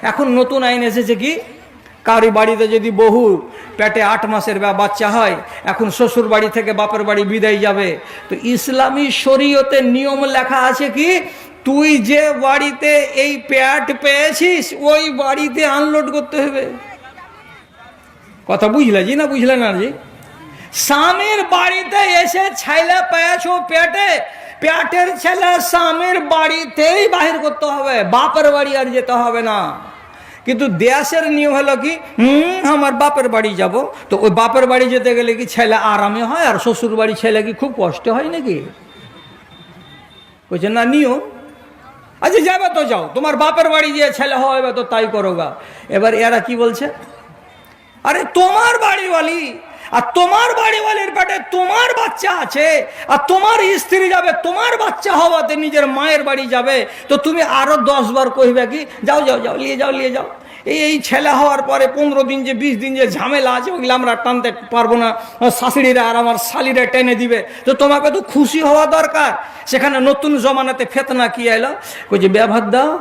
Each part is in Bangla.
এখন নতুন আইন এসেছে কি, কারি বাড়িতে যদি বহু পেটে 8 মাসের বাচ্চা হয়, এখন শ্বশুর বাড়ি থেকে বাপের বাড়ি বিদায় যাবে, তো ইসলামী শরীয়তে নিয়ম লেখা আছে কি, তুই যে বাড়িতে এই পেট পেয়েছিস ওই বাড়িতে আনলোড করতে হবে। কথা বুঝলে জি না বুঝলে না জি? স্বামীর বাড়িতে এসে ছেলে পেয়েছো পেটে, পেটের ছেলে স্বামীর বাড়িতেই বাহির করতে হবে, বাপের বাড়ি আর যেতে হবে না। কিন্তু দেশের নিয়ম হলো কি, আমার বাপের বাড়ি যাব, তো ওই বাপের বাড়ি যেতে গেলে কি ছেলে আরামে হয়, আর শ্বশুর বাড়ি ছেলে কি খুব কষ্ট হয় নাকি? বলছে না নিয়ম। আচ্ছা যাবে তো যাও, তোমার বাপের বাড়ি যে ছেলে হবে তো তাই করোগা। এবার এরা কি বলছে, আরে তোমার বাড়িওয়ালি আর তোমার বাড়িওয়ালির পেটে তোমার বাচ্চা আছে, আর তোমার স্ত্রী যাবে তোমার বাচ্চা হওয়াতে নিজের মায়ের বাড়ি যাবে, তো তুমি আরো 10 বার কইবে কি যাও যাও যাও নিয়ে যাও নিয়ে যাও। এই ছেলে হওয়ার পরে 15 দিন যে 20 দিন যে ঝামেলা আছে ওগুলো আমরা টানতে পারবো না, শাশুড়িরা আর আমার শালিরা টেনে দিবে, তো তোমাকে তো খুশি হওয়া দরকার। সেখানে নতুন জমানাতে ফেতনা কি এলো, কই যে ব্যবহার দাও।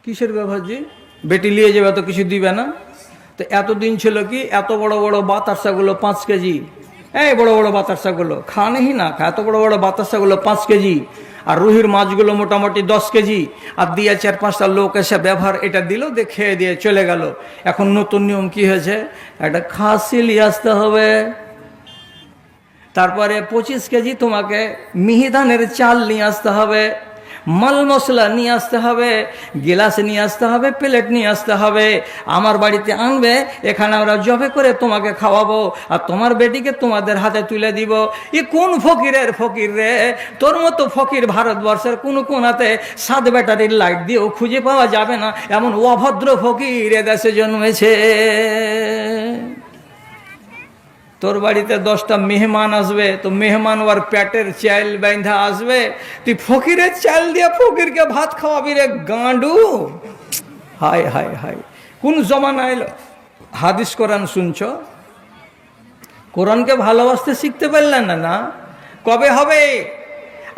কিসের ব্যবহার জি? বেটি নিয়ে যাবে তো কিছু দিবে না। তো এতদিন ছিল কি, এত বড় বড় বাতাসাগুলো 5 কেজি, এই বড় বড় বাতাসাগুলো খানেই না, এত বড় বড় বাতাসাগুলো 5 কেজি, আর রুহির মাছগুলো মোটামুটি 10 কেজি, আর দিয়ে 4-5টা লোক এসে ব্যবহার এটা দিল, দিয়ে খেয়ে দিয়ে চলে গেল। এখন নতুন নিয়ম কি হয়েছে, একটা খাসি নিয়ে আসতে হবে, তারপরে 25 কেজি তোমাকে মিহিদানের চাল নিয়ে আসতে হবে, মাল মশলা নিয়ে আসতে হবে, গিলাস নিয়ে আসতে হবে, প্লেট নিয়ে আসতে হবে, আমার বাড়িতে আনবে, এখানে আমরা জবে করে তোমাকে খাওয়াবো, আর তোমার বেটিকে তোমাদের হাতে তুলে দিব। এ কোন ফকিরের ফকির রে? তোর মতো ফকির ভারতবর্ষের কোন কোনাতে 7 ব্যাটারির লাইট দিয়েও খুঁজে পাওয়া যাবে না, এমন অভদ্র ফকির এ দেশে জন্মেছে। তোর বাড়িতে 10টা মেহমান আসবে, তো মেহমান ওর পেটের চাল বাঁধা আসবে, তুই ফকিরের চাল দিয়ে ফকিরকে ভাত খাওয়াবি রে গাঁডু? হায় হায় হায়, কোন জমানা এলো? হাদিস কোরআন শুনছ, কোরআনকে ভালোবাসতে শিখতে পারলেন না? না, কবে হবে?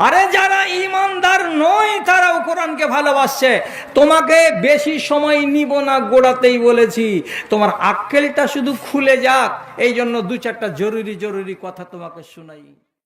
আরে যারা ইমানদার নয় তারাও কোরআনকে ভালোবাসছে। তোমাকে বেশি সময় নিব না, গোড়াতেই বলেছি, তোমার আক্কেলটা শুধু খুলে যাক, এই জন্য 2-4টা জরুরি কথা তোমাকে শোনাই।